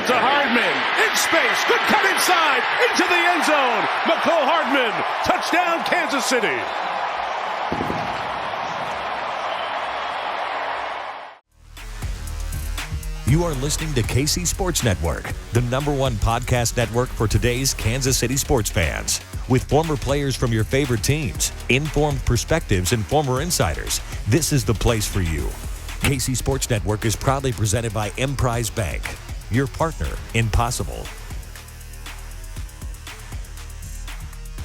to Hardman. In space. Good cut inside. Into the end zone. McCole Hardman. Touchdown, Kansas City. You are listening to KC Sports Network, the #1 podcast network for today's Kansas City sports fans. With former players from your favorite teams, informed perspectives, and former insiders, this is the place for you. KC Sports Network is proudly presented by Emprise Bank, your partner in possible.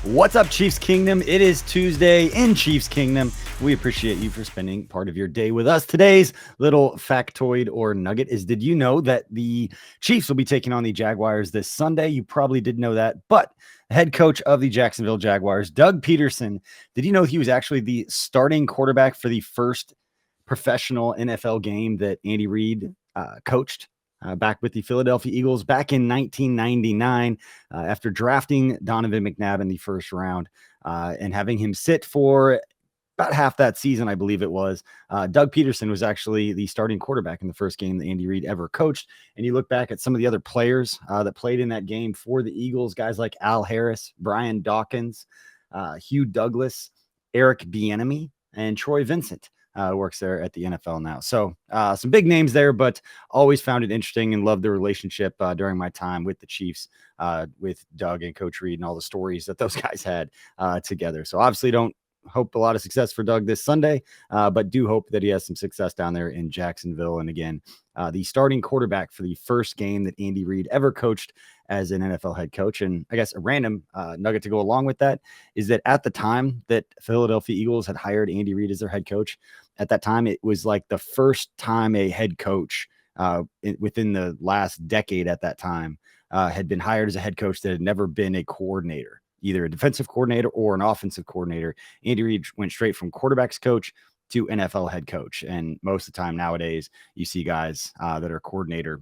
What's up, Chiefs Kingdom? It is Tuesday in Chiefs Kingdom. We appreciate you for spending part of your day with us. Today's little factoid or nugget is, did you know that the Chiefs will be taking on the Jaguars this Sunday? You probably didn't know that, but the head coach of the Jacksonville Jaguars, Doug Peterson, did you know he was actually the starting quarterback for the first professional NFL game that Andy Reid coached? Back with the Philadelphia Eagles back in 1999 after drafting Donovan McNabb in the first round and having him sit for about half that season, I believe it was. Doug Peterson was actually the starting quarterback in the first game that Andy Reid ever coached. And you look back at some of the other players that played in that game for the Eagles, guys like Al Harris, Brian Dawkins, Hugh Douglas, Eric Bieniemy, and Troy Vincent. Works there at the NFL now. So some big names there, but always found it interesting and loved the relationship during my time with the Chiefs, with Doug and Coach Reid and all the stories that those guys had together. So obviously don't hope a lot of success for Doug this Sunday, but do hope that he has some success down there in Jacksonville. And again, the starting quarterback for the first game that Andy Reid ever coached as an NFL head coach. And I guess a random nugget to go along with that is that at the time that Philadelphia Eagles had hired Andy Reid as their head coach, at that time, it was like the first time a head coach within the last decade at that time had been hired as a head coach that had never been a coordinator, either a defensive coordinator or an offensive coordinator. Andy Reid went straight from quarterbacks coach to NFL head coach. And most of the time nowadays, you see guys that are coordinator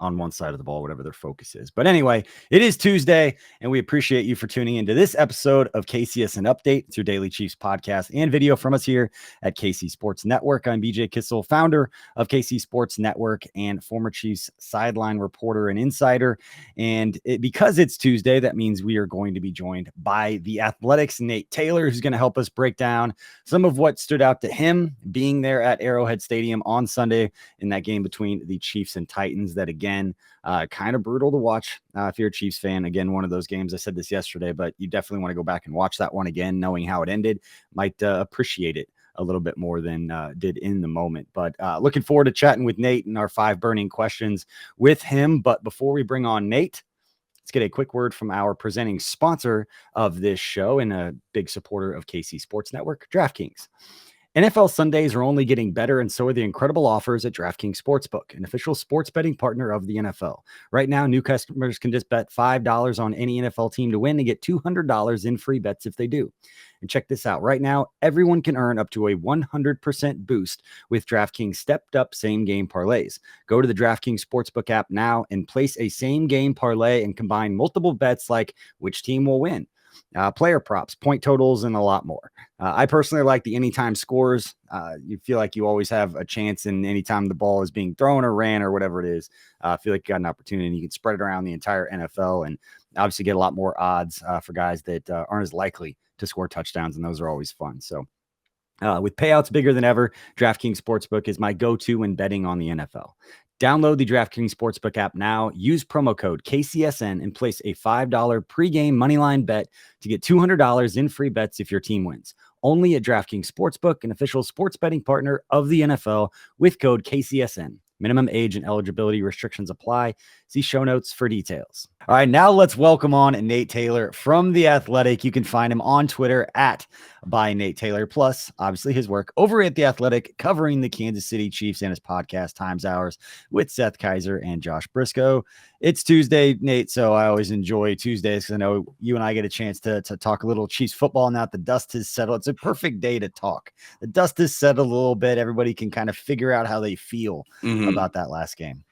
on one side of the ball, whatever their focus is. But anyway, it is Tuesday, and we appreciate you for tuning into this episode of KCSN Update. It's your daily Chiefs podcast and video from us here at KC Sports Network. I'm BJ Kissel, founder of KC Sports Network and former Chiefs sideline reporter and insider. And because it's Tuesday, that means we are going to be joined by the Athletics' Nate Taylor, who's going to help us break down some of what stood out to him being there at Arrowhead Stadium on Sunday in that game between the Chiefs and Titans that, again, kind of brutal to watch if you're a Chiefs fan. Again, one of those games, I said this yesterday, but you definitely want to go back and watch that one again, knowing how it ended. Might appreciate it a little bit more than did in the moment. But looking forward to chatting with Nate and our 5 burning questions with him. But before we bring on Nate, let's get a quick word from our presenting sponsor of this show and a big supporter of KC Sports Network, DraftKings. NFL Sundays are only getting better, and so are the incredible offers at DraftKings Sportsbook, an official sports betting partner of the NFL. Right now, new customers can just bet $5 on any NFL team to win and get $200 in free bets if they do. And check this out. Right now, everyone can earn up to a 100% boost with DraftKings stepped-up same-game parlays. Go to the DraftKings Sportsbook app now and place a same-game parlay and combine multiple bets like which team will win, player props, point totals, and a lot more. I personally like the anytime scores. You feel like you always have a chance in anytime the ball is being thrown or ran or whatever it is. I feel like you got an opportunity and you can spread it around the entire NFL and obviously get a lot more odds for guys that aren't as likely to score touchdowns, and those are always fun. So with payouts bigger than ever, DraftKings Sportsbook is my go-to when betting on the NFL. Download the DraftKings Sportsbook app now, use promo code KCSN, and place a $5 pregame moneyline bet to get $200 in free bets if your team wins. Only at DraftKings Sportsbook, an official sports betting partner of the NFL, with code KCSN. Minimum age and eligibility restrictions apply. See show notes for details. All right, now let's welcome on Nate Taylor from The Athletic. You can find him on Twitter at by Nate Taylor, plus obviously his work over at The Athletic covering the Kansas City Chiefs and his podcast Times Hours with Seth Kaiser and Josh Briscoe. It's Tuesday, Nate, so I always enjoy Tuesdays because I know you and I get a chance to talk a little Chiefs football now that the dust has settled. It's a perfect day to talk. The dust has settled a little bit. Everybody can kind of figure out how they feel about that last game.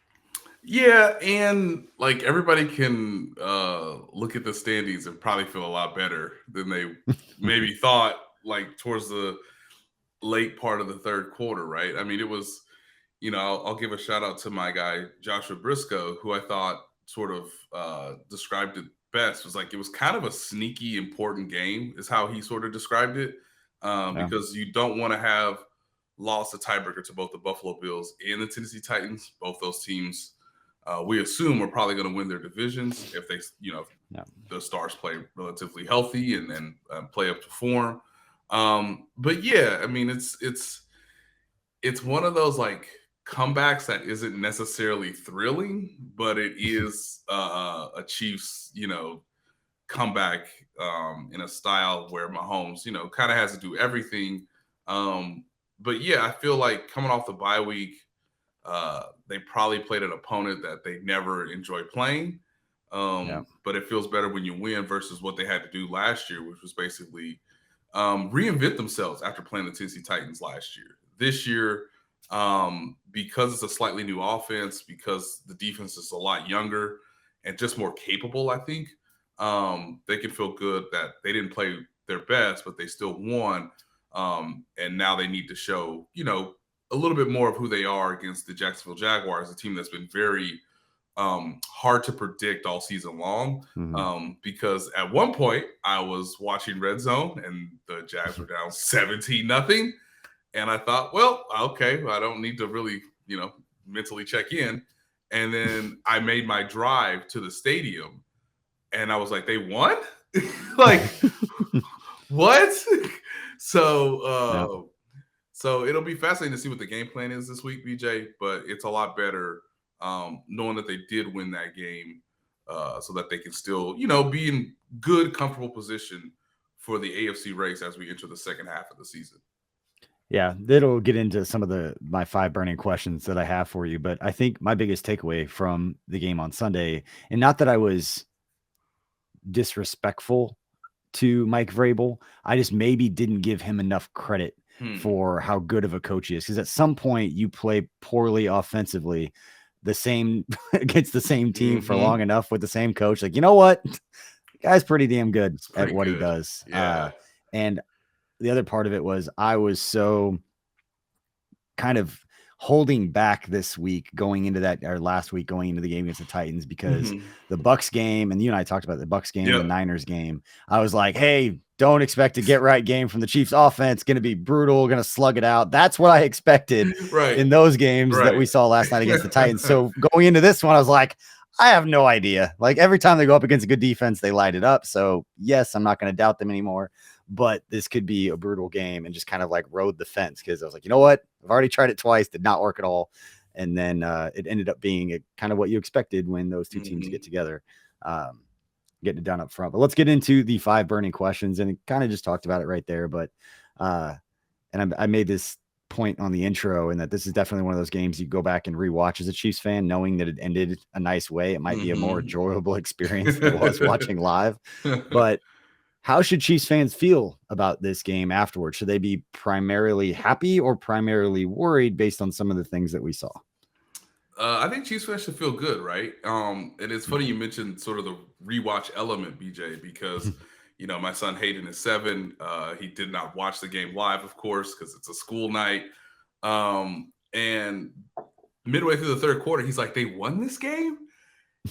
Yeah, and like everybody can look at the standings and probably feel a lot better than they maybe thought, like towards the late part of the third quarter, right? I mean, it was I'll give a shout out to my guy, Joshua Briscoe, who I thought sort of described it best. Was like, it was kind of a sneaky, important game is how he sort of described it. Because you don't want to have lost a tiebreaker to both the Buffalo Bills and the Tennessee Titans. Both those teams, we assume, are probably going to win their divisions if they, the stars play relatively healthy and then play up to form. But yeah, I mean, it's one of those like comebacks that isn't necessarily thrilling, but it is a Chiefs, comeback in a style where Mahomes, kind of has to do everything. But yeah, I feel like coming off the bye week, they probably played an opponent that they never enjoy playing. But it feels better when you win versus what they had to do last year, which was basically reinvent themselves after playing the Tennessee Titans last year. This year, because it's a slightly new offense, because the defense is a lot younger and just more capable, I think they can feel good that they didn't play their best, but they still won. And now they need to show, a little bit more of who they are against the Jacksonville Jaguars, a team that's been very hard to predict all season long. Because at one point I was watching Red Zone and the Jags were down 17-0. And I thought, well, okay, I don't need to really, mentally check in. And then I made my drive to the stadium and I was like, they won? Like, what? So it'll be fascinating to see what the game plan is this week, BJ, but it's a lot better knowing that they did win that game so that they can still, be in good, comfortable position for the AFC race as we enter the second half of the season. Yeah, it'll get into some of my 5 burning questions that I have for you, but I think my biggest takeaway from the game on Sunday, and not that I was disrespectful to Mike Vrabel, I just maybe didn't give him enough credit for how good of a coach he is. Because at some point you play poorly offensively, the same against the same team for long enough with the same coach. Like, you know what? The guy's pretty damn good at what he does. Yeah. And the other part of it was I was so kind of holding back this week going into that, or last week going into the game against the Titans, because the Bucs game, and you and I talked about the Bucs game, the Niners game. I was like, hey, don't expect a get right game from the Chiefs offense. Going to be brutal, going to slug it out. That's what I expected in those games that we saw last night against the Titans. So going into this one, I was like, I have no idea. Like, every time they go up against a good defense, they light it up. So yes, I'm not going to doubt them anymore, but this could be a brutal game, and just kind of like rode the fence, because I was like, you know what? I've already tried it twice, did not work at all. And then it ended up being kind of what you expected when those two teams get together, getting it done up front. But let's get into the 5 burning questions, and it kind of just talked about it right there. But and I made this point on the intro, and that this is definitely one of those games you go back and rewatch as a Chiefs fan, knowing that it ended a nice way. It might be a more enjoyable experience than it was watching live. But how should Chiefs fans feel about this game afterwards? Should they be primarily happy or primarily worried based on some of the things that we saw? I think Chiefs fans should feel good, right? And it's funny you mentioned sort of the rewatch element, BJ, because my son Hayden is 7. He did not watch the game live, of course, because it's a school night. And midway through the third quarter, he's like, they won this game?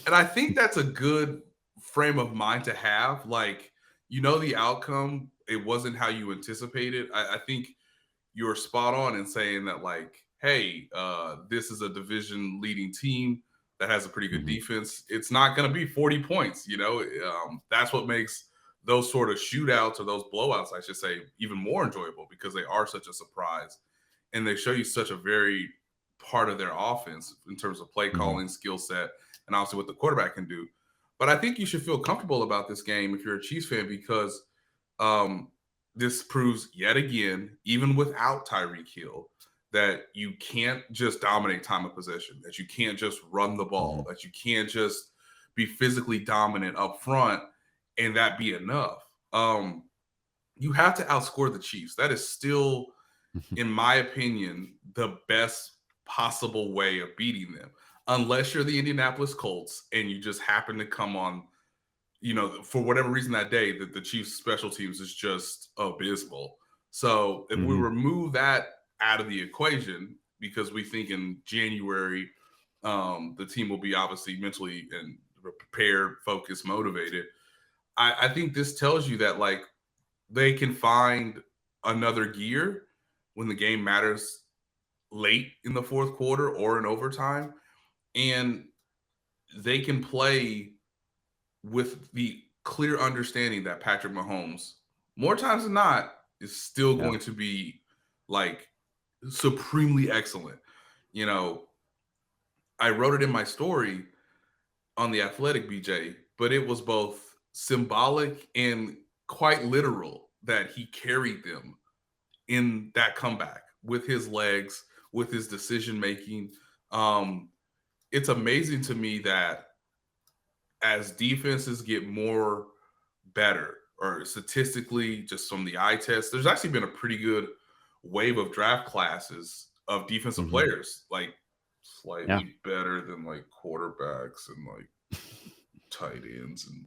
And I think that's a good frame of mind to have. Like, the outcome, it wasn't how you anticipated. I think you're spot on in saying that, like, hey, this is a division leading team that has a pretty good defense. It's not going to be 40 points. That's what makes those sort of shootouts, or those blowouts, I should say, even more enjoyable, because they are such a surprise and they show you such a very part of their offense in terms of play calling, skill set, and obviously what the quarterback can do. But I think you should feel comfortable about this game if you're a Chiefs fan, because this proves yet again, even without Tyreek Hill, that you can't just dominate time of possession, that you can't just run the ball, that you can't just be physically dominant up front and that be enough. You have to outscore the Chiefs. That is still, in my opinion, the best possible way of beating them. Unless you're the Indianapolis Colts and you just happen to come on, for whatever reason that day, that the Chiefs special teams is just abysmal. So if we remove that out of the equation, because we think in January the team will be obviously mentally and prepared, focused, motivated. I think this tells you that like they can find another gear when the game matters late in the fourth quarter or in overtime, and they can play with the clear understanding that Patrick Mahomes, more times than not, is still going to be like supremely excellent. You know, I wrote it in my story on The Athletic, BJ, but it was both symbolic and quite literal that he carried them in that comeback with his legs, with his decision making. It's amazing to me that as defenses get more better, or statistically, just from the eye test, there's actually been a pretty good wave of draft classes of defensive players, like slightly better than like quarterbacks and like tight ends and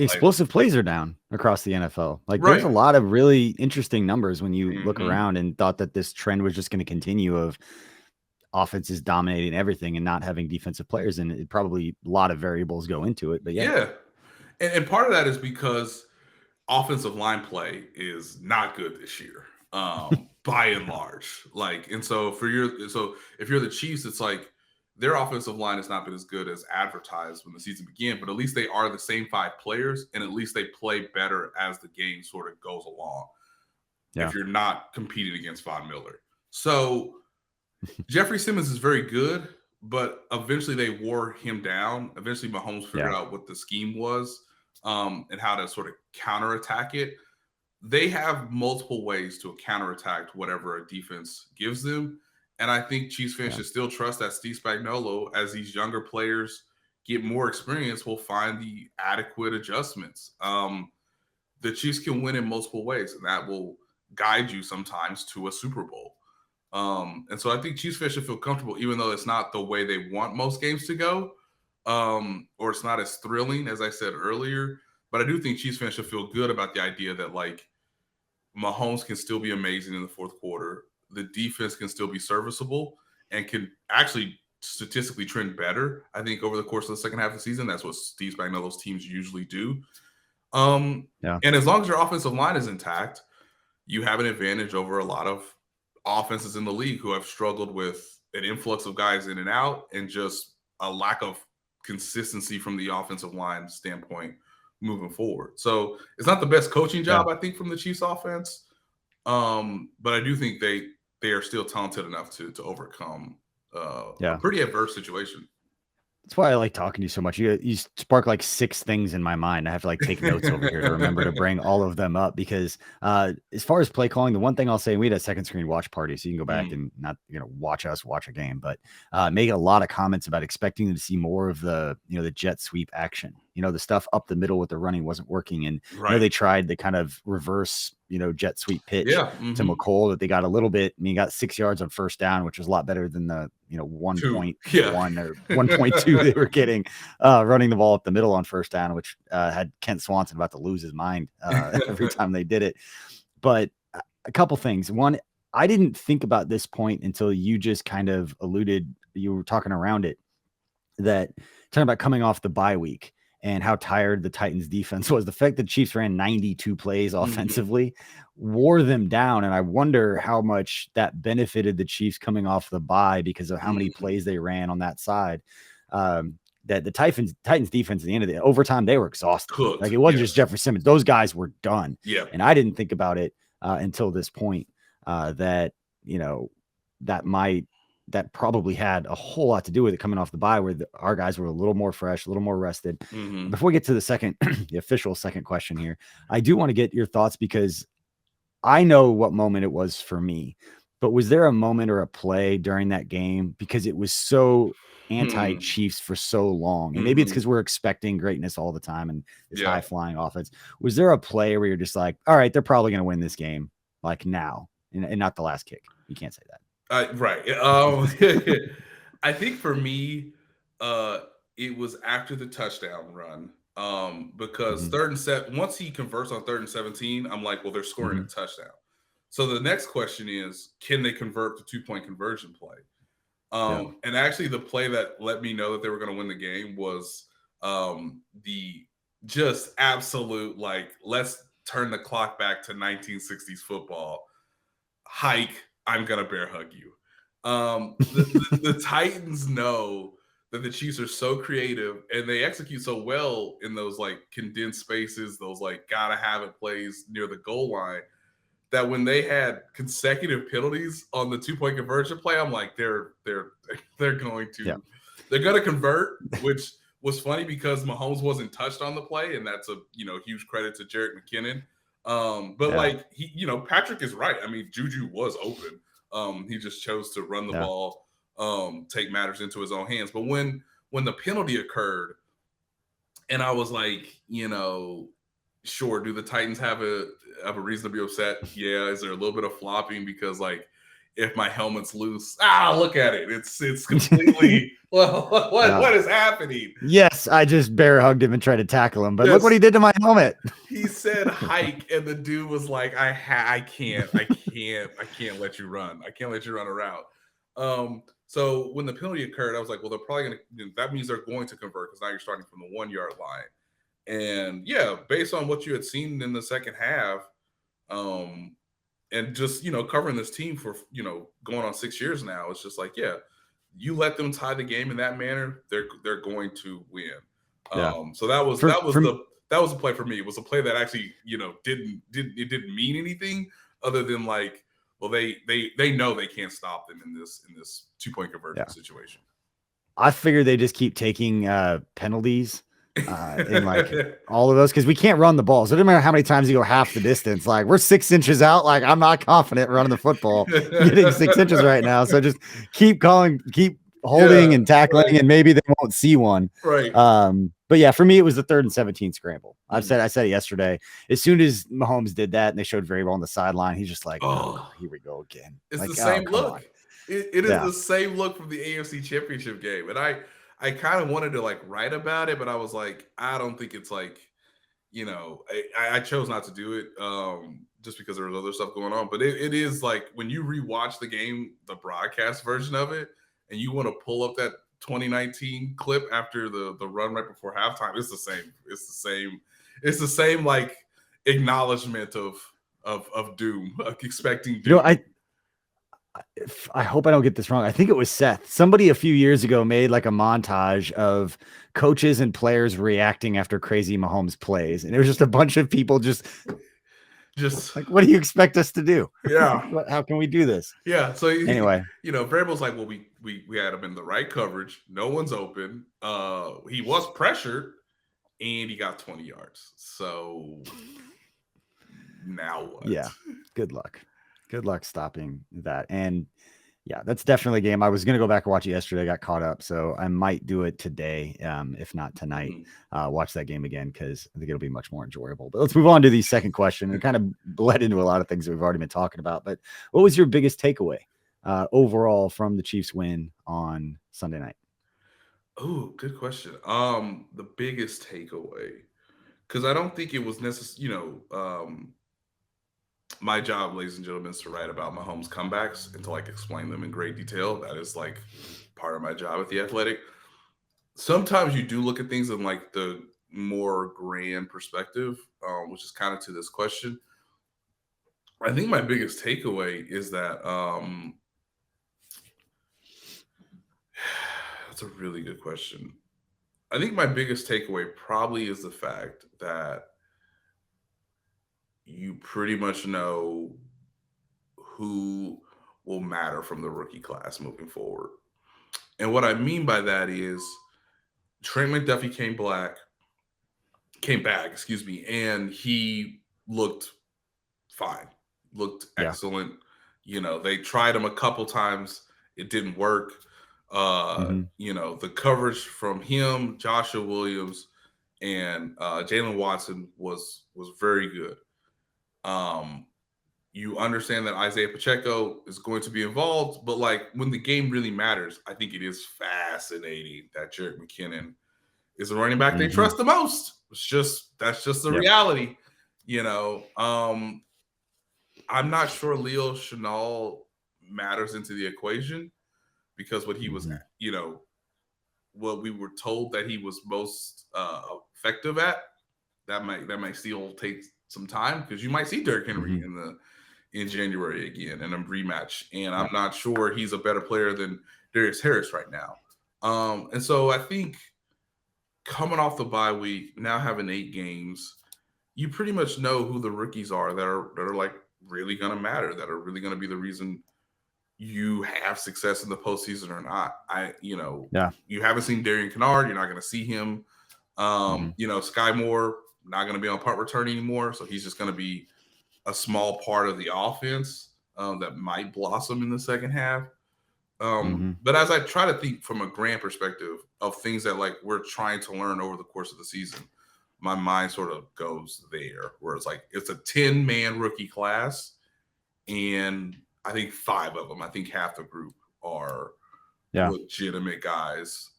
explosive plays are down across the NFL. Like there's a lot of really interesting numbers when you look around, and thought that this trend was just going to continue of offenses dominating everything and not having defensive players. And it probably a lot of variables go into it, but And part of that is because offensive line play is not good this year, by and large. Like, and so if you're the Chiefs, it's like their offensive line has not been as good as advertised when the season began, but at least they are the same 5 players, and at least they play better as the game sort of goes along. If you're not competing against Von Miller. So Jeffrey Simmons is very good, but eventually they wore him down. Eventually Mahomes figured out what the scheme was, and how to sort of counterattack it. They have multiple ways to counterattack whatever a defense gives them. And I think Chiefs fans should still trust that Steve Spagnuolo, as these younger players get more experience, will find the adequate adjustments. The Chiefs can win in multiple ways, and that will guide you sometimes to a Super Bowl. And so I think Chiefs fans should feel comfortable, even though it's not the way they want most games to go, or it's not as thrilling as I said earlier. But I do think Chiefs fans should feel good about the idea that like Mahomes can still be amazing in the fourth quarter. The defense can still be serviceable and can actually statistically trend better, I think, over the course of the second half of the season. That's what Steve Spagnuolo's teams usually do. And as long as your offensive line is intact, you have an advantage over a lot of offenses in the league who have struggled with an influx of guys in and out and just a lack of consistency from the offensive line standpoint moving forward. So it's not the best coaching job, I think, from the Chiefs offense. But I do think they are still talented enough to overcome a pretty adverse situation. That's why I like talking to you so much. You spark like 6 things in my mind. I have to like take notes over here to remember to bring all of them up, because as far as play calling, the one thing I'll say, we had a second screen watch party, so you can go back and not, watch us watch a game, but make a lot of comments about expecting to see more of the, the jet sweep action. The stuff up the middle with the running wasn't working. And they tried the kind of reverse, jet sweep pitch to McColl that they got a little bit. I mean, he got 6 yards on first down, which was a lot better than the 1.1 or 1.2 they were getting running the ball up the middle on first down, which had Kent Swanson about to lose his mind every time they did it. But a couple things. One, I didn't think about this point until you just kind of alluded, you were talking around it, that talking about coming off the bye week and how tired the Titans defense was. The fact that Chiefs ran 92 plays offensively wore them down. And I wonder how much that benefited the Chiefs coming off the bye because of how many plays they ran on that side. That the Titans defense at the end of the overtime, they were exhausted. Cooked. Like it wasn't just Jeffrey Simmons. Those guys were done. Yeah. And I didn't think about it until this point that that probably had a whole lot to do with it coming off the bye, where our guys were a little more fresh, a little more rested. Before we get to the official second question here, I do want to get your thoughts, because I know what moment it was for me, but was there a moment or a play during that game, because it was so anti-Chiefs for so long, and maybe it's because we're expecting greatness all the time and this high flying offense. Was there a play where you're just like, all right, they're probably going to win this game like now, and not the last kick? You can't say that. Right. I think for me, it was after the touchdown run, because once he converts on 3rd and 17, I'm like, well, they're scoring a touchdown. So the next question is, can they convert the 2-point conversion play? And actually the play that let me know that they were going to win the game was the just absolute, like, let's turn the clock back to 1960s football. Hike, I'm going to bear hug you. The Titans know that the Chiefs are so creative and they execute so well in those like condensed spaces, those like gotta have it plays near the goal line, that when they had consecutive penalties on the 2-point conversion play, I'm like, they're going to convert, which was funny because Mahomes wasn't touched on the play, and that's a huge credit to Jerick McKinnon. Like Patrick is right. I mean, Juju was open. He just chose to run the ball, take matters into his own hands. But when the penalty occurred, and I was like, sure, do the Titans have a reason to be upset? Yeah. Is there a little bit of flopping because like if my helmet's loose, look at it. It's completely what is happening? Yes, I just bear hugged him and tried to tackle him, but look what he did to my helmet. He said hike, and the dude was like, I can't let you run. I can't let you run a route. So when the penalty occurred, I was like, well, they're probably gonna that means they're going to convert because now you're starting from the 1-yard line. And yeah, based on what you had seen in the second half, and just covering this team for going on 6 years now, it's just like, yeah, you let them tie the game in that manner, they're going to win. So that was the play for me. It was a play that actually didn't mean anything other than like, well, they know they can't stop them in this 2-point conversion situation. I figured they just keep taking penalties in like all of those because we can't run the ball. So it doesn't matter how many times you go half the distance. Like we're 6 inches out. Like I'm not confident running the football, getting 6 inches right now. So just keep holding and tackling, and maybe they won't see one. Right. But yeah, for me, it was the 3rd and 17 scramble. I said it yesterday. As soon as Mahomes did that, and they showed very well on the sideline, he's just like, oh, here we go again. It's like, the same look. It is the same look from the AFC Championship game, and I kind of wanted to like write about it, but I was like, I don't think it's like, I chose not to do it just because there was other stuff going on. But it is like when you rewatch the game, the broadcast version of it, and you want to pull up that 2019 clip after the run right before halftime, it's the same. It's the same like acknowledgement of doom, expecting doom. I hope I don't get this wrong. I think it was Seth. Somebody a few years ago made like a montage of coaches and players reacting after crazy Mahomes plays. And it was just a bunch of people just like, what do you expect us to do? Yeah. How can we do this? Yeah. So anyway, Vrabel's like, well, we had him in the right coverage. No one's open. He was pressured and he got 20 yards. So now what? Yeah. Good luck stopping that. And yeah, that's definitely a game. I was going to go back and watch it yesterday. I got caught up. So I might do it today. If not tonight, watch that game again, because I think it'll be much more enjoyable. But let's move on to the second question. It kind of bled into a lot of things that we've already been talking about. But what was your biggest takeaway overall from the Chiefs win on Sunday night? Oh, good question. The biggest takeaway, because I don't think it was necessary, my job, ladies and gentlemen, is to write about Mahomes comebacks and to like explain them in great detail. That is like part of my job at The Athletic. Sometimes you do look at things in like the more grand perspective, which is kind of to this question. I think my biggest takeaway is that that's a really good question. I think my biggest takeaway probably is the fact that you pretty much know who will matter from the rookie class moving forward. And what I mean by that is Trent McDuffie came back, and he looked fine, looked excellent. They tried him a couple times. It didn't work. The coverage from him, Joshua Williams, and Jalen Watson was very good. You understand that Isaiah Pacheco is going to be involved, but like when the game really matters, I think it is fascinating that Jerick McKinnon is the running back they trust the most. That's just the reality, I'm not sure Leo Chenal matters into the equation because what he was, what we were told that he was most effective at, that might still take some time because you might see Derrick Henry in January again in a rematch, and I'm not sure he's a better player than Darius Harris right now. And so I think coming off the bye week, now having 8 games, you pretty much know who the rookies are that are like really going to matter, that are really going to be the reason you have success in the postseason or not. You haven't seen Darian Kennard. You're not going to see him. Sky Moore, not going to be on punt return anymore. So he's just going to be a small part of the offense that might blossom in the second half. But as I try to think from a grand perspective of things that like we're trying to learn over the course of the season, my mind sort of goes there where it's like, it's a 10-man rookie class. And I think 5 of them, I think half the group are legitimate guys.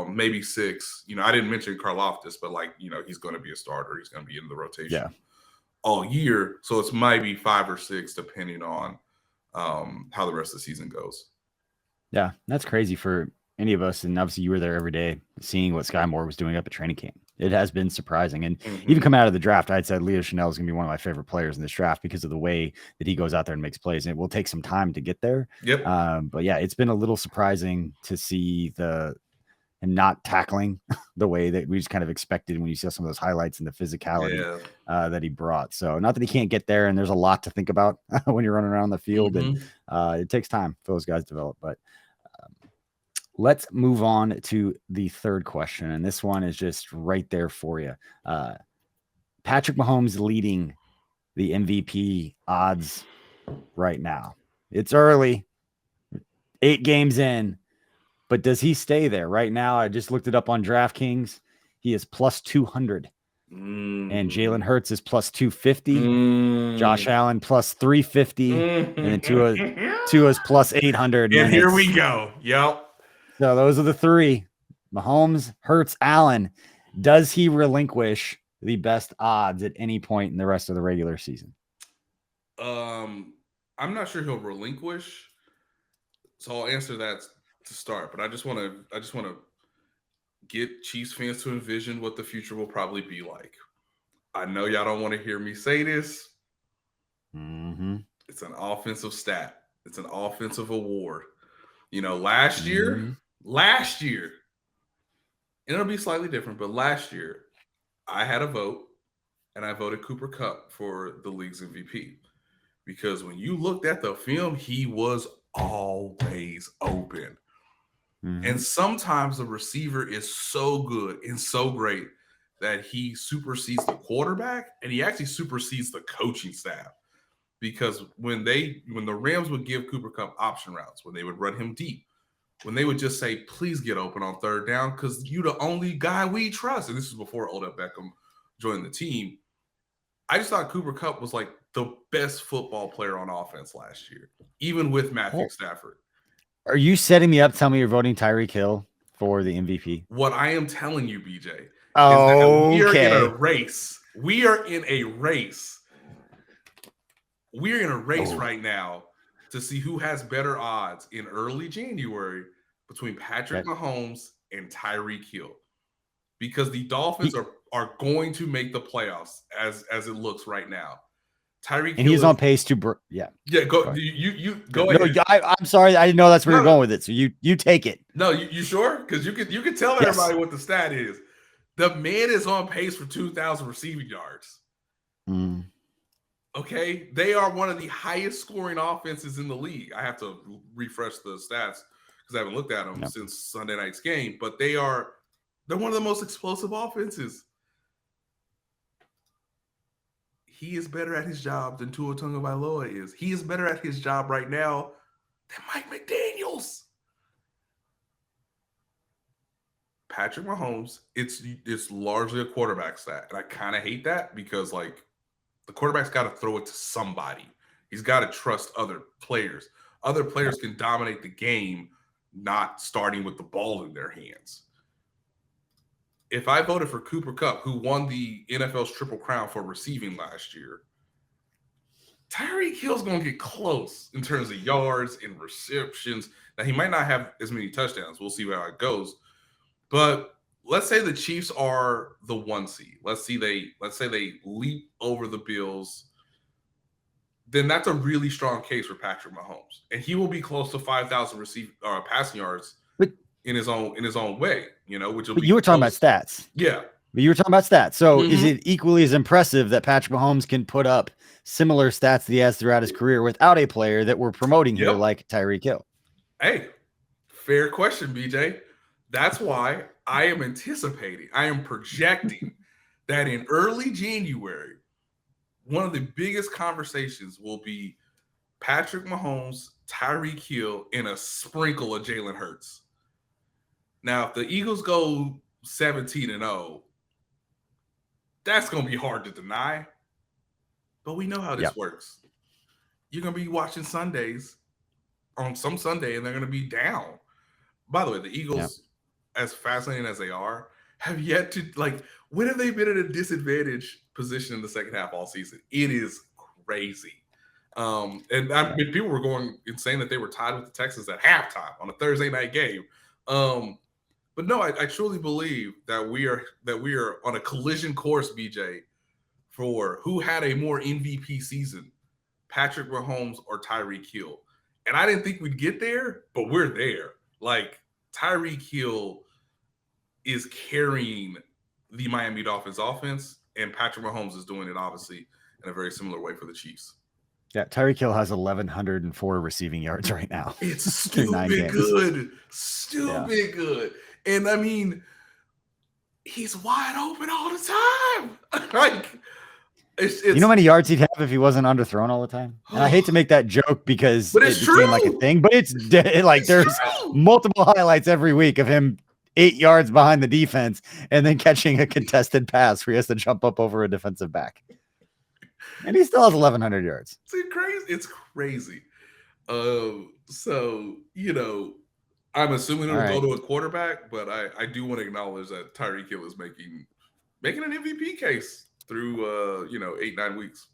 Maybe 6. I didn't mention Karlaftis, but he's going to be a starter. He's going to be in the rotation all year. So it's maybe 5 or 6, depending on how the rest of the season goes. Yeah, that's crazy for any of us. And obviously you were there every day seeing what Sky Moore was doing up at training camp. It has been surprising. And even coming out of the draft, I'd said Leo Chenal is going to be one of my favorite players in this draft because of the way that he goes out there and makes plays. And it will take some time to get there. But yeah, it's been a little surprising to see him not tackling the way that we just kind of expected when you saw some of those highlights and the physicality that he brought. So not that he can't get there, and there's a lot to think about when you're running around the field, and it takes time for those guys to develop. But let's move on to the third question. And this one is just right there for you. Patrick Mahomes leading the MVP odds right now. It's early, 8 games in, but does he stay there right now? I just looked it up on DraftKings. He is plus 200 and Jalen Hurts is plus 250. Josh Allen plus 350 and then Tua's plus 800. And here we go. Yep. So those are the 3. Mahomes, Hurts, Allen. Does he relinquish the best odds at any point in the rest of the regular season? I'm not sure he'll relinquish. So I'll answer that to start. But I just want to get Chiefs fans to envision what the future will probably be like. I know y'all don't want to hear me say this. It's an offensive stat. It's an offensive award. Last year, and it'll be slightly different, but last year I had a vote and I voted Cooper Kupp for the league's MVP because when you looked at the film, he was always open. And sometimes the receiver is so good and so great that he supersedes the quarterback and he actually supersedes the coaching staff. Because when the Rams would give Cooper Kupp option routes, when they would run him deep, when they would just say, please get open on 3rd down because you're the only guy we trust. And this is before Odell Beckham joined the team. I just thought Cooper Kupp was like the best football player on offense last year, even with Matthew Stafford. Are you setting me up to tell me you're voting Tyreek Hill for the MVP? What I am telling you, BJ, is that we are in a race. We are in a race. We're in a race right now to see who has better odds in early January between Patrick Mahomes and Tyreek Hill. Because the Dolphins are going to make the playoffs as it looks right now. Tyreek Hill he's on pace to go. You go ahead. No, I'm sorry, I didn't know that's where you're going with it. So you take it. No, you sure? Because you can tell everybody what the stat is. The man is on pace for 2,000 receiving yards. Okay, they are one of the highest scoring offenses in the league. I have to refresh the stats because I haven't looked at them since Sunday night's game. But they're one of the most explosive offenses. He is better at his job than Tua Tagovailoa is. He is better at his job right now than Mike McDaniels. Patrick Mahomes, it's largely a quarterback stat. And I kind of hate that because the quarterback's got to throw it to somebody. He's got to trust other players. Other players can dominate the game, not starting with the ball in their hands. If I voted for Cooper Kupp, who won the NFL's Triple Crown for receiving last year, Tyreek Hill's going to get close in terms of yards and receptions. Now, he might not have as many touchdowns. We'll see how it goes. But let's say the Chiefs are the 1 seed. Let's say they leap over the Bills. Then that's a really strong case for Patrick Mahomes, and he will be close to 5,000 passing yards in his own way. Which will be you were talking about stats. Yeah. But you were talking about stats. So is it equally as impressive that Patrick Mahomes can put up similar stats that he has throughout his career without a player that we're promoting here like Tyreek Hill? Hey, fair question, BJ. That's why I am projecting that in early January, one of the biggest conversations will be Patrick Mahomes, Tyreek Hill, and a sprinkle of Jalen Hurts. Now, if the Eagles go 17-0, that's going to be hard to deny. But we know how this works. You're going to be watching Sundays on some Sunday, and they're going to be down. By the way, the Eagles, as fascinating as they are, have yet to, when have they been in a disadvantaged position in the second half all season? It is crazy. People were going insane that they were tied with the Texans at halftime on a Thursday night game. But no, I truly believe that we are on a collision course, BJ, for who had a more MVP season, Patrick Mahomes or Tyreek Hill. And I didn't think we'd get there, but we're there. Tyreek Hill is carrying the Miami Dolphins offense, and Patrick Mahomes is doing it, obviously, in a very similar way for the Chiefs. Yeah, Tyreek Hill has 1,104 receiving yards right now. It's stupid good. Stupid good. And, I mean, he's wide open all the time. It's you know how many yards he'd have if he wasn't underthrown all the time? And I hate to make that joke because it became like a thing, but there's true. Multiple highlights every week of him 8 yards behind the defense and then catching a contested pass where he has to jump up over a defensive back. And he still has 1,100 yards. It's crazy. So, I'm assuming it'll go to a quarterback, but I do want to acknowledge that Tyreek Hill is making an MVP case through 8-9 weeks.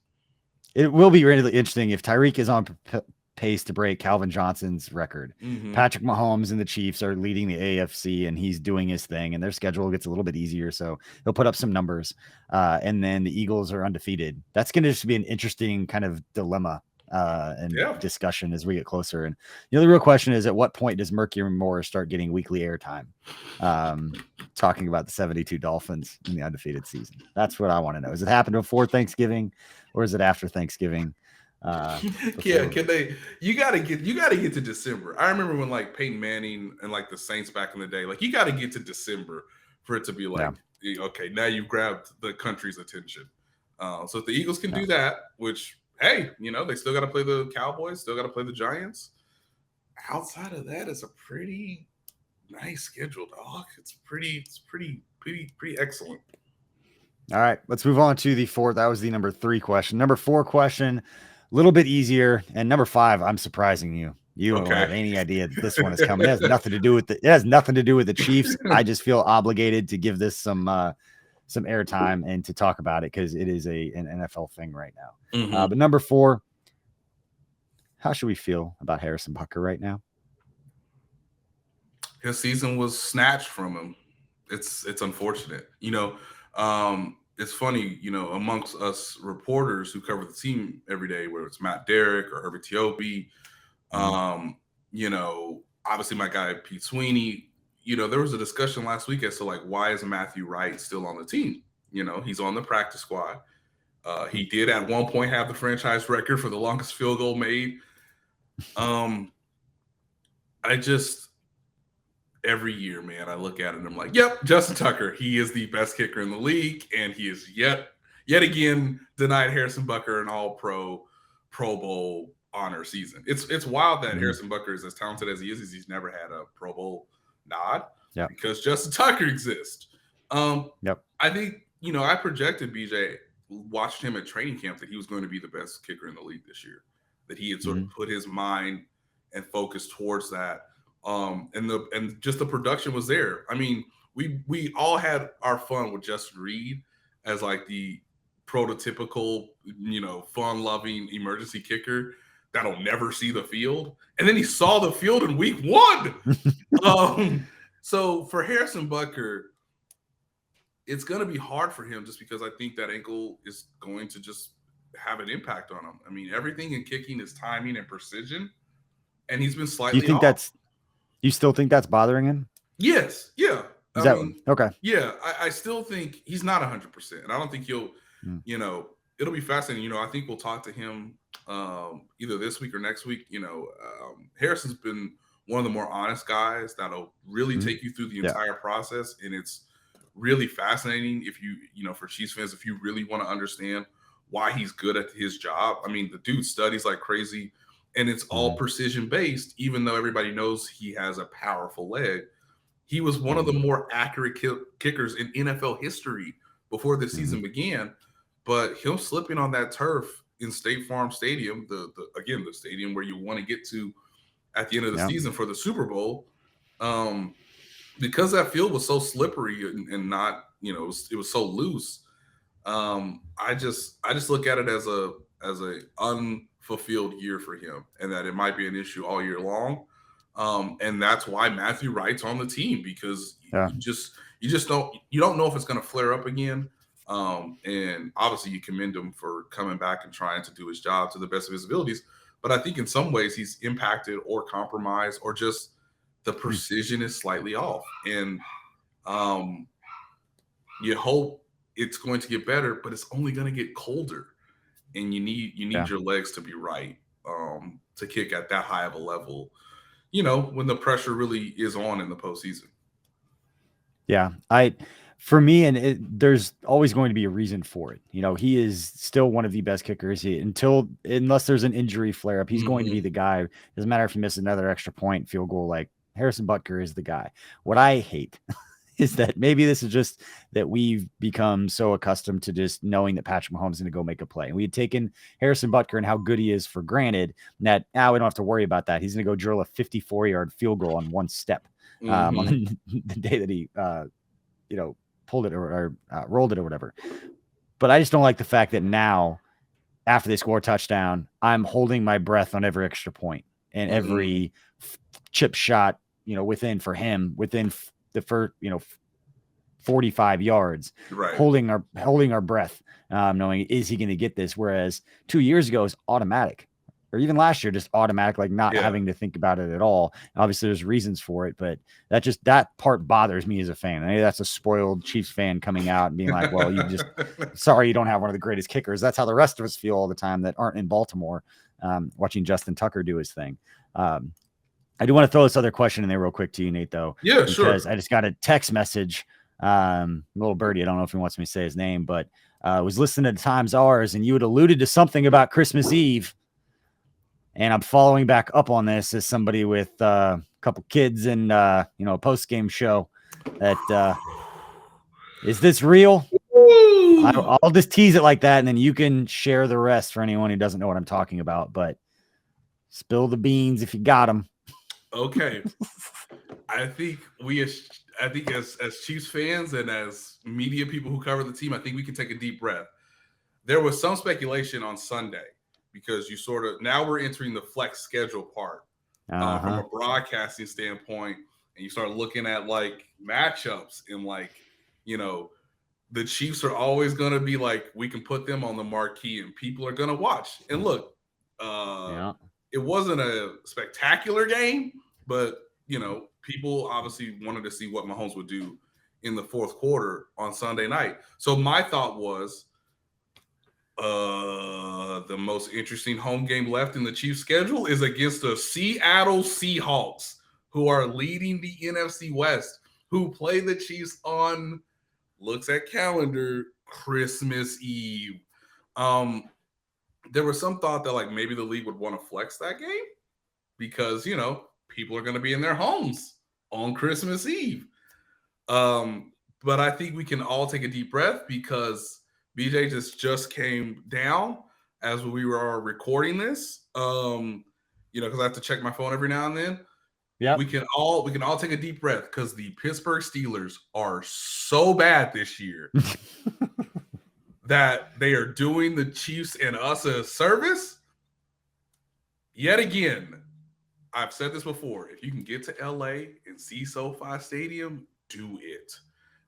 It will be really interesting if Tyreek is on pace to break Calvin Johnson's record. Patrick Mahomes and the Chiefs are leading the AFC, and he's doing his thing, and their schedule gets a little bit easier, so he'll put up some numbers. And then the Eagles are undefeated. That's going to just be an interesting kind of dilemma and discussion as we get closer. And the real question is, at what point does Mercury Moore start getting weekly airtime? Talking about the 72 Dolphins in the undefeated season. That's what I want to know. Does it happen before Thanksgiving, or is it after Thanksgiving? Can they? You gotta get to December. I remember when Peyton Manning and the Saints back in the day, you gotta get to December for it to be okay, now you've grabbed the country's attention. So if the Eagles can do that, which hey, they still got to play the Cowboys, still got to play the Giants. Outside of that, it's a pretty nice schedule, dog. It's pretty excellent. All right, let's move on to the fourth. That was the number 3 question. Number 4 question, a little bit easier. And number 5, I'm surprising you. You don't have any idea that this one is coming. It has nothing to do with the Chiefs. I just feel obligated to give this some airtime and to talk about it because it is an NFL thing right now. But number 4, how should we feel about Harrison Butker right now? His season was snatched from him. It's unfortunate. It's funny, amongst us reporters who cover the team every day, whether it's Matt Derrick or Herbert Tiopi, obviously my guy Pete Sweeney, there was a discussion last week as to why is Matthew Wright still on the team? He's on the practice squad. He did at one point have the franchise record for the longest field goal made. Every year, man, I look at it and I'm like, yep, Justin Tucker, he is the best kicker in the league. And he is yet again denied Harrison Butker an all-pro Pro Bowl honor season. It's wild that Harrison Butker is as talented as he is. He's never had a Pro Bowl nod because Justin Tucker exists. I think, I projected BJ, watched him at training camp, that he was going to be the best kicker in the league this year, that he had sort of put his mind and focus towards that. And just the production was there. I mean, we all had our fun with Justin Reed as the prototypical, fun-loving emergency kicker that'll never see the field. And then he saw the field in week 1. So for Harrison Butker, it's going to be hard for him just because I think that ankle is going to just have an impact on him. I mean, everything in kicking is timing and precision, and he's been slightly off. You still think that's bothering him? Yes. Yeah. Okay. Yeah. I still think he's not 100%. And I don't think he'll, it'll be fascinating. I think we'll talk to him either this week or next week. Harrison's been one of the more honest guys that'll really take you through the entire process. And it's really fascinating if for Chiefs fans, if you really want to understand why he's good at his job. I mean, the dude studies like crazy, and it's all precision based, even though everybody knows he has a powerful leg. He was one of the more accurate kickers in NFL history before the season began, but him slipping on that turf in State Farm Stadium, the stadium where you want to get to at the end of the season for the Super Bowl, because that field was so slippery and not, it was so loose. I just look at it as a unfulfilled year for him, and that it might be an issue all year long. And that's why Matthew Wright's on the team, because you don't know if it's going to flare up again. And obviously you commend him for coming back and trying to do his job to the best of his abilities. But I think in some ways he's impacted or compromised, or just the precision is slightly off. And you hope it's going to get better, but it's only going to get colder. And you need your legs to be right to kick at that high of a level, when the pressure really is on in the postseason. Yeah, for me, there's always going to be a reason for it. He is still one of the best kickers. Unless there's an injury flare up, he's going to be the guy. Doesn't matter if he misses another extra point, field goal. Like, Harrison Butker is the guy. What I hate is that maybe this is just that we've become so accustomed to just knowing that Patrick Mahomes is going to go make a play. And we had taken Harrison Butker and how good he is for granted, that we don't have to worry about that. He's going to go drill a 54-yard field goal on one step on the day that he, pulled it or rolled it or whatever. But I just don't like the fact that now, after they score a touchdown, I'm holding my breath on every extra point and every chip shot, within the first, 45 yards, right, holding our breath, knowing, is he going to get this? Whereas 2 years ago is automatic, or even last year, just automatic, like not having to think about it at all. Obviously there's reasons for it, but that part bothers me as a fan. I mean, that's a spoiled Chiefs fan coming out and being like, well, sorry, you don't have one of the greatest kickers. That's how the rest of us feel all the time that aren't in Baltimore, watching Justin Tucker do his thing. I do want to throw this other question in there real quick to you, Nate, though. Yeah, sure. Because I just got a text message. Little birdie, I don't know if he wants me to say his name, but was listening to Times Ours, and you had alluded to something about Christmas Eve. And I'm following back up on this as somebody with a couple kids and, a post-game show. Is this real? I'll just tease it like that, and then you can share the rest for anyone who doesn't know what I'm talking about. But spill the beans if you got them. Okay. I think as Chiefs fans and as media people who cover the team, I think we can take a deep breath. There was some speculation on Sunday, because now we're entering the flex schedule part from a broadcasting standpoint, and you start looking at like matchups and the Chiefs are always going to be like, we can put them on the marquee and people are going to watch. And look, it wasn't a spectacular game, but people obviously wanted to see what Mahomes would do in the fourth quarter on Sunday night. So my thought was, the most interesting home game left in the Chiefs schedule is against the Seattle Seahawks, who are leading the NFC West, who play the Chiefs on, looks at calendar, Christmas Eve. There was some thought that maybe the league would want to flex that game because, people are going to be in their homes on Christmas Eve. But I think we can all take a deep breath because BJ just came down as we were recording this. Because I have to check my phone every now and then. Yeah, we can all take a deep breath because the Pittsburgh Steelers are so bad this year that they are doing the Chiefs and us a service. Yet again, I've said this before. If you can get to LA and see SoFi Stadium, do it.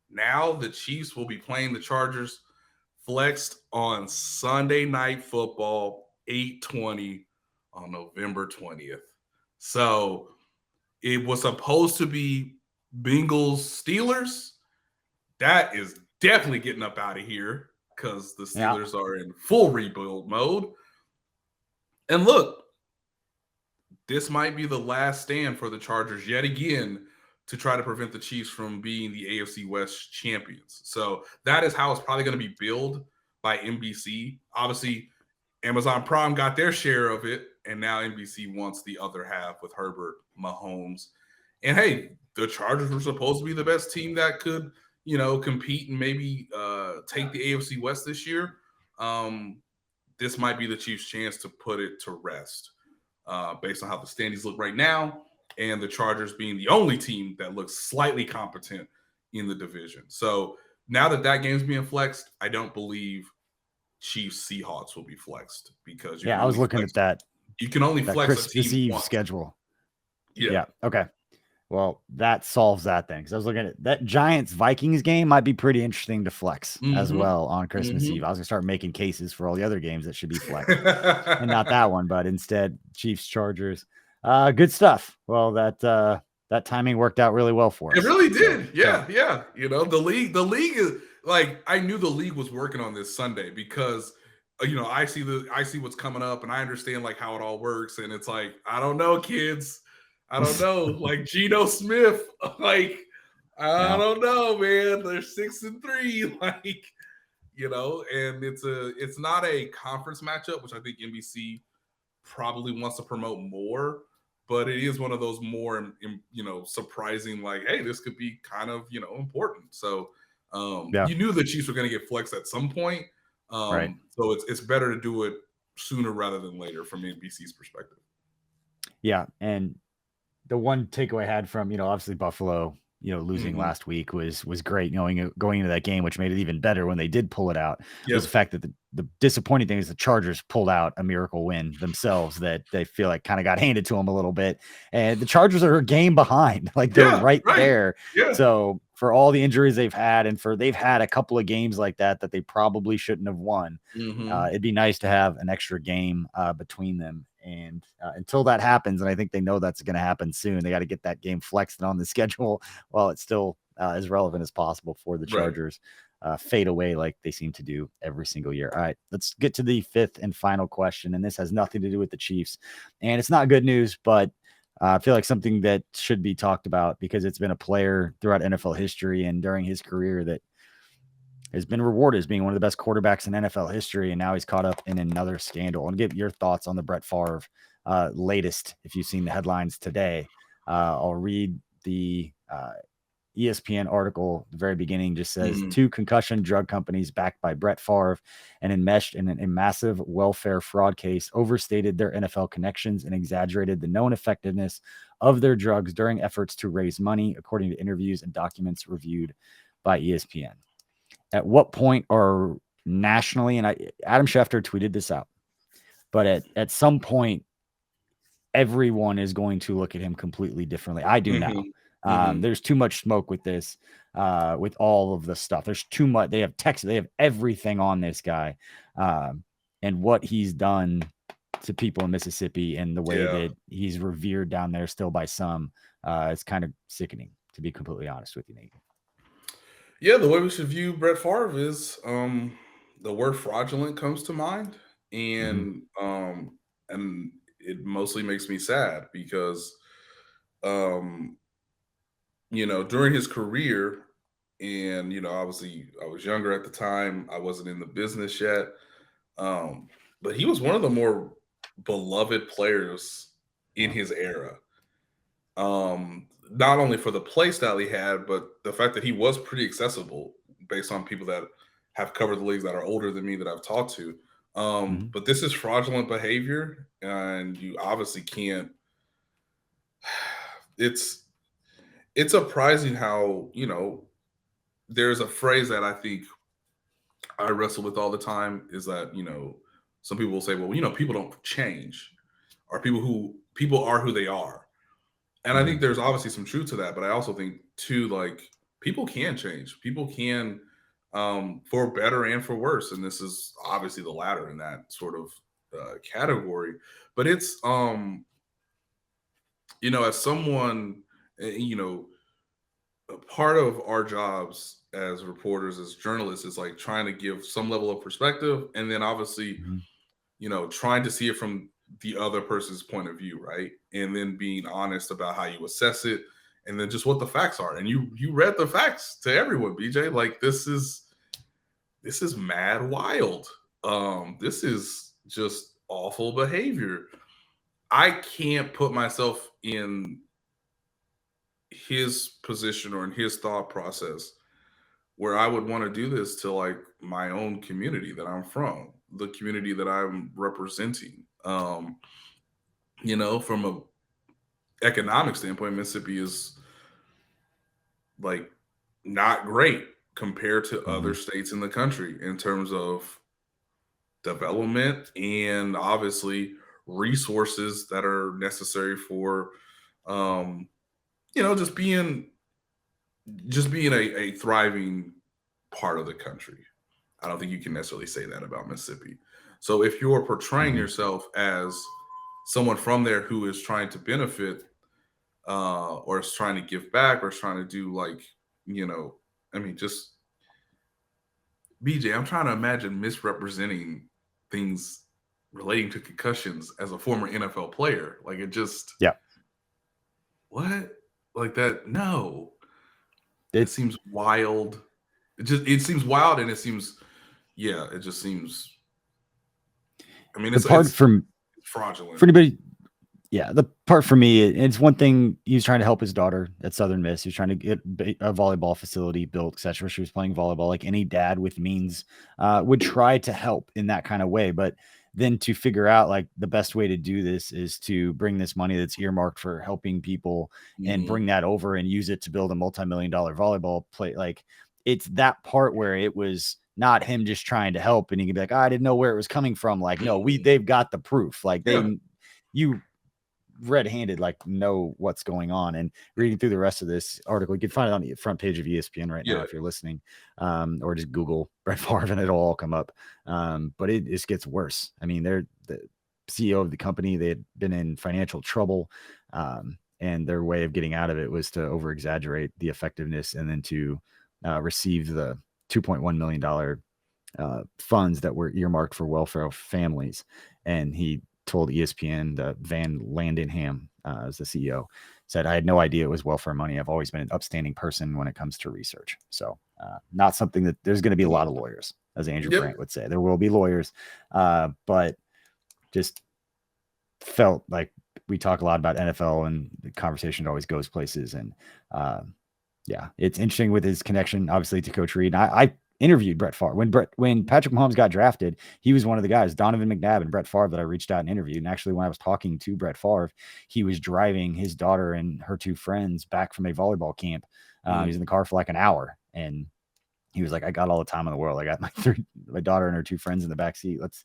Now the Chiefs will be playing the Chargers flexed on Sunday Night Football, 8:20 on November 20th. So it was supposed to be Bengals Steelers. That is definitely getting up out of here because the Steelers are in full rebuild mode. And look, this might be the last stand for the Chargers yet again to try to prevent the Chiefs from being the AFC West champions. So that is how it's probably going to be billed by NBC. Obviously, Amazon Prime got their share of it, and now NBC wants the other half with Herbert, Mahomes. And hey, the Chargers were supposed to be the best team that could, compete and maybe take the AFC West this year. This might be the Chiefs' chance to put it to rest based on how the standings look right now, and the Chargers being the only team that looks slightly competent in the division. So now that game's being flexed, I don't believe Chiefs Seahawks will be flexed because I was looking at that. You can only flex Christmas Eve schedule. Yeah. Okay. Well, that solves that thing. Because I was looking at that Giants Vikings game might be pretty interesting to flex as well on Christmas Eve. I was gonna start making cases for all the other games that should be flexed, and not that one, but instead Chiefs Chargers. Good stuff. Well, that timing worked out really well for us. It really did. Yeah. The league is like, I knew the league was working on this Sunday because I see what's coming up, and I understand like how it all works, and it's like, I don't know, kids. I don't know, like Geno Smith, like I don't know, man. They're 6-3, and it's not a conference matchup, which I think NBC probably wants to promote more, but it is one of those more, surprising, like, hey, this could be kind of, important. So you knew the Chiefs were going to get flexed at some point, right? So it's better to do it sooner rather than later from NBC's perspective. Yeah, and the one takeaway I had from, obviously Buffalo, losing last week was great, going into that game, which made it even better when they did pull it out. Was the fact that the disappointing thing is the Chargers pulled out a miracle win themselves that they feel like kind of got handed to them a little bit. And the Chargers are a game behind, like they're right there. Yeah. So for all the injuries they've had, and they've had a couple of games like that they probably shouldn't have won. It'd be nice to have an extra game between them. And until that happens, and I think they know that's going to happen soon, they got to get that game flexed on the schedule while it's still as relevant as possible for the Chargers. Fade away like they seem to do every single year. All right, let's get to the fifth and final question. And this has nothing to do with the Chiefs. And it's not good news, but I feel like something that should be talked about because it's been a player throughout NFL history and during his career that has been rewarded as being one of the best quarterbacks in NFL history, and now he's caught up in another scandal. And get your thoughts on the Brett Farve latest, if you've seen the headlines today. I'll read the ESPN article at the very beginning. Just says 2 concussion drug companies backed by Brett Farve and enmeshed in a massive welfare fraud case overstated their NFL connections and exaggerated the known effectiveness of their drugs during efforts to raise money, according to interviews and documents reviewed by ESPN. At what point are nationally, and Adam Schefter tweeted this out, but at some point, everyone is going to look at him completely differently. I do now. There's too much smoke with this, with all of the stuff. There's too much. They have text. They have everything on this guy, and what he's done to people in Mississippi and the way that he's revered down there still by some. It's kind of sickening, to be completely honest with you, Nate. Yeah, the way we should view Brett Favre is the word fraudulent comes to mind, and it mostly makes me sad because during his career, and obviously I was younger at the time, I wasn't in the business yet, but he was one of the more beloved players in his era. Not only for the play style he had, but the fact that he was pretty accessible based on people that have covered the leagues that are older than me that I've talked to. But this is fraudulent behavior, and you obviously can't. It's surprising how, there's a phrase that I think I wrestle with all the time is that, some people will say, well, people don't change, or people are who they are. And I think there's obviously some truth to that, but I also think too, like, people can change. People can, for better and for worse. And this is obviously the latter in that sort of category. But it's, as someone, a part of our jobs as reporters, as journalists, is like trying to give some level of perspective, and then obviously, trying to see it from the other person's point of view, right? And then being honest about how you assess it, and then just what the facts are. And you read the facts to everyone, BJ. Like, this is mad wild. This is just awful behavior. I can't put myself in his position or in his thought process where I would want to do this to, like, my own community that I'm from, the community that I'm representing. From a economic standpoint, Mississippi is, like, not great compared to other states in the country in terms of development and obviously resources that are necessary for, just being a thriving part of the country. I don't think you can necessarily say that about Mississippi. So if you're portraying yourself as someone from there who is trying to benefit, or is trying to give back, or is trying to do, like, just BJ, I'm trying to imagine misrepresenting things relating to concussions as a former NFL player. Like, it just, what? Like that? No. It seems wild. It seems wild, and it seems, it just seems, it's fraudulent. For anybody, the part for me, it's one thing. He was trying to help his daughter at Southern Miss. He was trying to get a volleyball facility built, etc. She was playing volleyball, like any dad with means would try to help in that kind of way. But then to figure out, like, the best way to do this is to bring this money that's earmarked for helping people and bring that over and use it to build a multi-million-dollar volleyball play. Like, it's that part where it was not him just trying to help, and he could be like, I didn't know where it was coming from. Like, no, they've got the proof. Like, you red-handed, like, know what's going on. And reading through the rest of this article, you can find it on the front page of ESPN right now if you're listening, or just Google Brett Farve and it'll all come up. But it just gets worse. They're the CEO of the company. They had been in financial trouble, and their way of getting out of it was to over-exaggerate the effectiveness, and then to receive the $2.1 million funds that were earmarked for welfare families. And he told ESPN, the Van Landenham, as the CEO, said, I had no idea it was welfare money. I've always been an upstanding person when it comes to research. So not something that there's going to be a lot of lawyers, as Andrew Brandt would say. There will be lawyers, but just felt like we talk a lot about NFL, and the conversation always goes places. And it's interesting with his connection, obviously, to Coach Reed. I interviewed Brett Farve when Patrick Mahomes got drafted. He was one of the guys, Donovan McNabb and Brett Farve, that I reached out and interviewed. And actually, when I was talking to Brett Favre, he was driving his daughter and her two friends back from a volleyball camp. He was in the car for like an hour, and he was like, I got all the time in the world. I got my daughter and her two friends in the back seat. Let's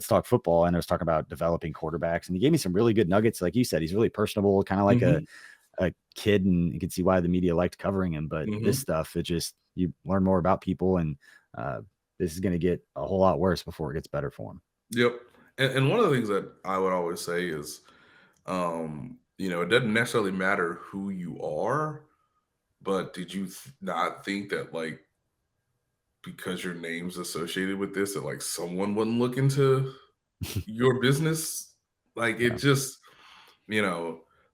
talk football. And I was talking about developing quarterbacks, and he gave me some really good nuggets. Like you said, he's really personable, kind of like a kid, and you can see why the media liked covering him. But this stuff, you learn more about people, and this is going to get a whole lot worse before it gets better for him. Yep. And one of the things that I would always say is, it doesn't necessarily matter who you are, but did you not think that, like, because your name's associated with this, that, like, someone wouldn't look into your business? Like, it just,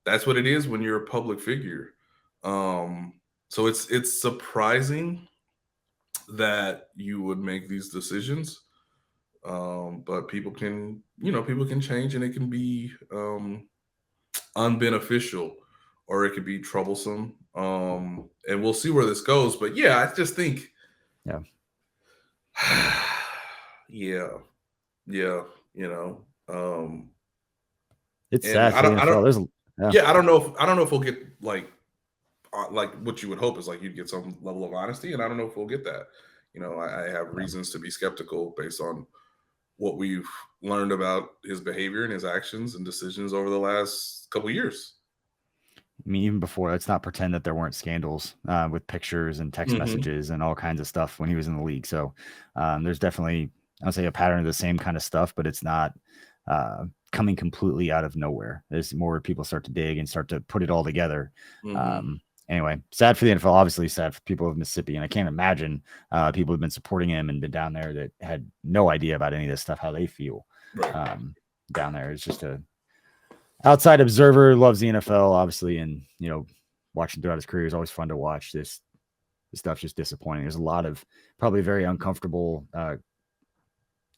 that's what it is when you're a public figure. So it's surprising that you would make these decisions. But people can change, and it can be unbeneficial, or it could be troublesome. And we'll see where this goes. But I just think, it's sad. I don't know if we'll get like what you would hope is, like, you'd get some level of honesty, and I don't know if we'll get that. I have reasons to be skeptical based on what we've learned about his behavior and his actions and decisions over the last couple of years. I mean, even before, let's not pretend that there weren't scandals with pictures and text messages and all kinds of stuff when he was in the league. So there's definitely, I would say, a pattern of the same kind of stuff, but it's not coming completely out of nowhere. There's more people start to dig and start to put it all together. Anyway, sad for the NFL, obviously sad for people of Mississippi. And I can't imagine people who've been supporting him and been down there that had no idea about any of this stuff, how they feel down there. It's just a outside observer, loves the NFL, obviously. And, watching throughout his career is always fun to watch. This stuff's just disappointing. There's a lot of probably very uncomfortable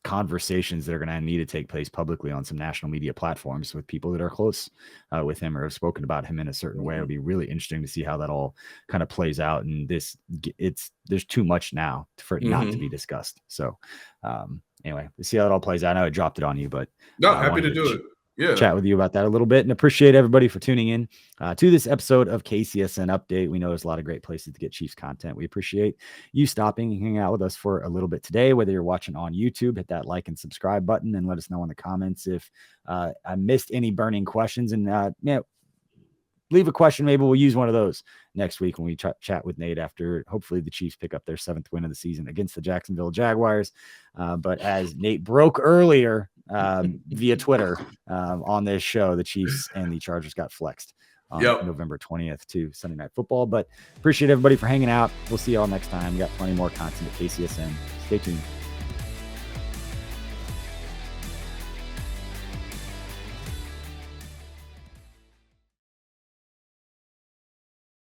conversations that are going to need to take place publicly on some national media platforms with people that are close with him or have spoken about him in a certain way. It'll be really interesting to see how that all kind of plays out. And there's too much now for it not to be discussed. So anyway, we'll see how it all plays out. I know I dropped it on you, but no, happy to do it. Yeah, chat with you about that a little bit, and appreciate everybody for tuning in to this episode of KCSN Update. We know there's a lot of great places to get Chiefs content. We appreciate you stopping and hanging out with us for a little bit today. Whether you're watching on YouTube, hit that like and subscribe button, and let us know in the comments if I missed any burning questions. And leave a question. Maybe we'll use one of those next week when we chat with Nate after hopefully the Chiefs pick up their 7th win of the season against the Jacksonville Jaguars. But as Nate broke earlier via Twitter on this show, the Chiefs and the Chargers got flexed on November 20th to Sunday Night Football. But appreciate everybody for hanging out. We'll see you all next time. We got plenty more content at KCSN. Stay tuned.